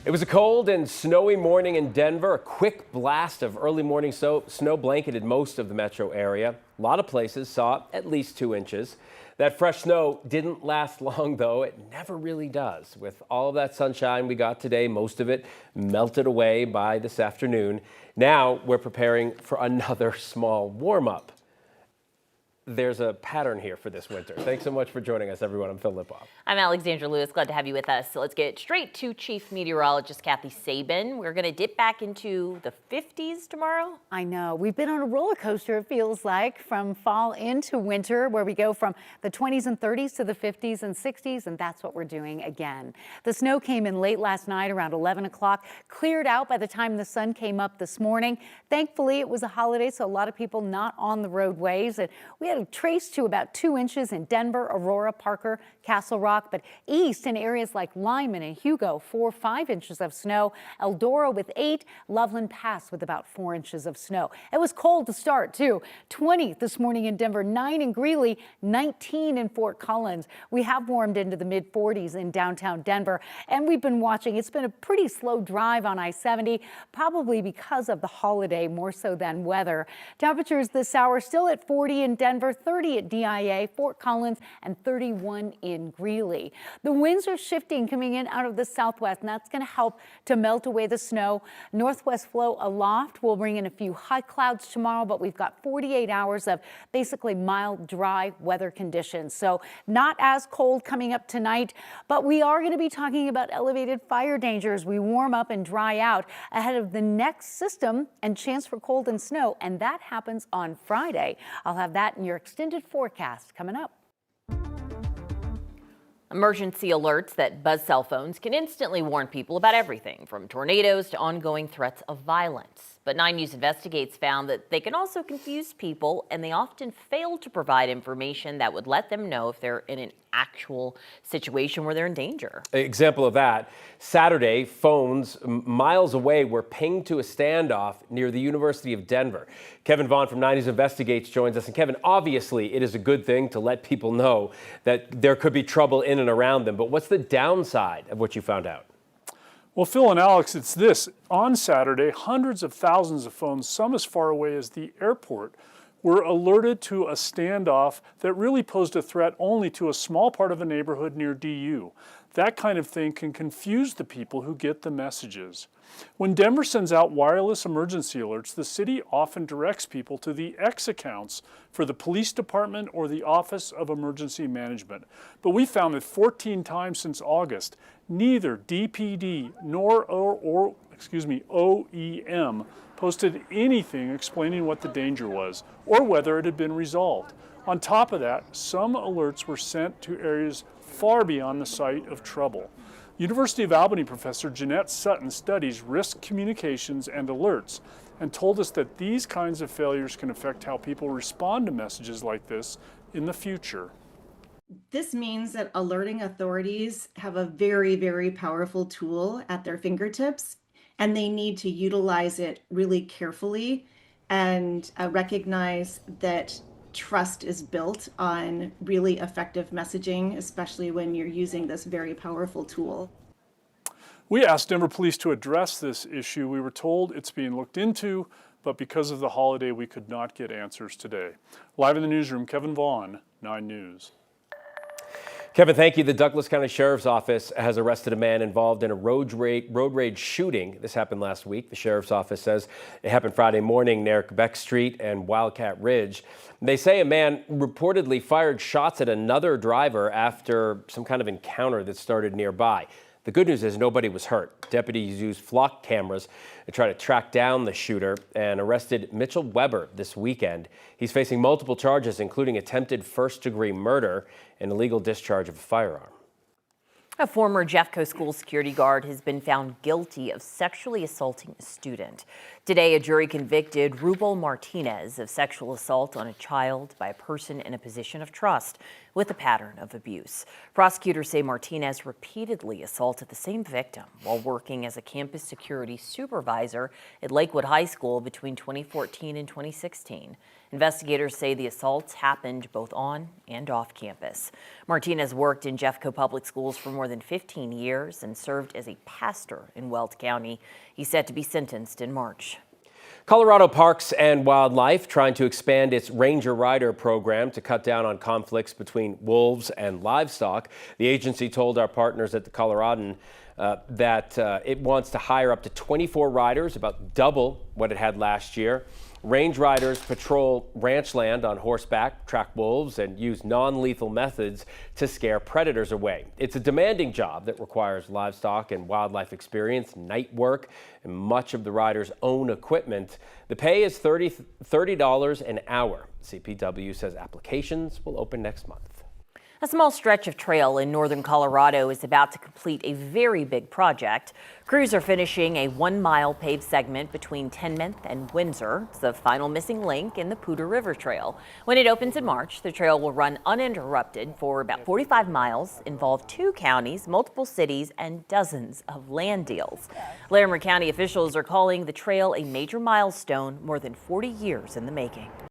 It was a cold and snowy morning in Denver. A quick blast of early morning snow blanketed most of the metro area. A lot of places saw at least 2 inches. That fresh snow didn't last long, though. It never really does. With all of that sunshine we got today, most of it melted away by this afternoon. Now we're preparing for another small warm-up. There's a pattern here for this winter. Thanks so much for joining us, everyone. I'm Phil Lipoff. I'm Alexandra Lewis. Glad to have you with us. So let's get straight to Chief Meteorologist Kathy Sabin. We're going to dip back into the 50s tomorrow. I know. We've been on a roller coaster, it feels like, from fall into winter, where we go from the 20s and 30s to the 50s and 60s, and that's what we're doing again. The snow came in late last night around 11 o'clock, cleared out by the time the sun came up this morning. Thankfully, it was a holiday, so a lot of people not on the roadways. And we had a trace to about 2 inches in Denver, Aurora, Parker, Castle Rock, but east in areas like Lyman and Hugo, 4 or 5 inches of snow. Eldora with 8, Loveland Pass with about 4 inches of snow. It was cold to start, too. 20 this morning in Denver, 9 in Greeley, 19 in Fort Collins. We have warmed into the mid-40s in downtown Denver, and we've been watching. It's been a pretty slow drive on I-70, probably because of the holiday more so than weather. Temperatures this hour still at 40 in Denver, 30 at DIA, Fort Collins, and 31 in Greeley. The winds are shifting coming in out of the southwest, and that's going to help to melt away the snow. Northwest flow aloft will bring in a few high clouds tomorrow, but we've got 48 hours of basically mild, dry weather conditions. So not as cold coming up tonight, but we are going to be talking about elevated fire danger as we warm up and dry out ahead of the next system and chance for cold and snow, and that happens on Friday. I'll have that in your extended forecast coming up. Emergency alerts that buzz cell phones can instantly warn people about everything from tornadoes to ongoing threats of violence. But 9 News Investigates found that they can also confuse people, and they often fail to provide information that would let them know if they're in an actual situation where they're in danger. Example of that, Saturday, phones miles away were pinged to a standoff near the University of Denver. Kevin Vaughn from 9 News Investigates joins us. And Kevin, obviously it is a good thing to let people know that there could be trouble in and around them, but what's the downside of what you found out? Well, Phil and Alex, it's this. On Saturday, hundreds of thousands of phones, some as far away as the airport, were alerted to a standoff that really posed a threat only to a small part of a neighborhood near DU. That kind of thing can confuse the people who get the messages. When Denver sends out wireless emergency alerts, the city often directs people to the X accounts for the police department or the Office of Emergency Management. But we found that 14 times since August, neither DPD nor OEM posted anything explaining what the danger was or whether it had been resolved. On top of that, some alerts were sent to areas far beyond the site of trouble. University of Albany professor Jeanette Sutton studies risk communications and alerts and told us that these kinds of failures can affect how people respond to messages like this in the future. This means that alerting authorities have a very, very powerful tool at their fingertips, and they need to utilize it really carefully and recognize that trust is built on really effective messaging, especially when you're using this very powerful tool. We asked Denver Police to address this issue. We were told it's being looked into, but because of the holiday, we could not get answers today. Live in the newsroom, Kevin Vaughn, 9 News. Kevin, thank you. The Douglas County Sheriff's Office has arrested a man involved in a road rage shooting. This happened last week. The Sheriff's Office says it happened Friday morning near Quebec Street and Wildcat Ridge. They say a man reportedly fired shots at another driver after some kind of encounter that started nearby. The good news is nobody was hurt. Deputies used flock cameras to try to track down the shooter and arrested Mitchell Weber this weekend. He's facing multiple charges, including attempted first-degree murder and illegal discharge of a firearm. A former Jeffco school security guard has been found guilty of sexually assaulting a student. Today, a jury convicted Rubel Martinez of sexual assault on a child by a person in a position of trust with a pattern of abuse. Prosecutors say Martinez repeatedly assaulted the same victim while working as a campus security supervisor at Lakewood High School between 2014 and 2016. Investigators say the assaults happened both on and off campus. Martinez worked in Jeffco Public Schools for more than 15 years and served as a pastor in Weld County. He's set to be sentenced in March. Colorado Parks and Wildlife trying to expand its Ranger Rider program to cut down on conflicts between wolves and livestock. The agency told our partners at the Coloradan that it wants to hire up to 24 riders, about double what it had last year. Range riders patrol ranch land on horseback, track wolves, and use non-lethal methods to scare predators away. It's a demanding job that requires livestock and wildlife experience, night work, and much of the riders' own equipment. The pay is $30 an hour. CPW says applications will open next month. A small stretch of trail in northern Colorado is about to complete a very big project. Crews are finishing a 1-mile paved segment between Tenmouth and Windsor. It's the final missing link in the Poudre River Trail. When it opens in March, the trail will run uninterrupted for about 45 miles, involve 2 counties, multiple cities, and dozens of land deals. Larimer County officials are calling the trail a major milestone more than 40 years in the making.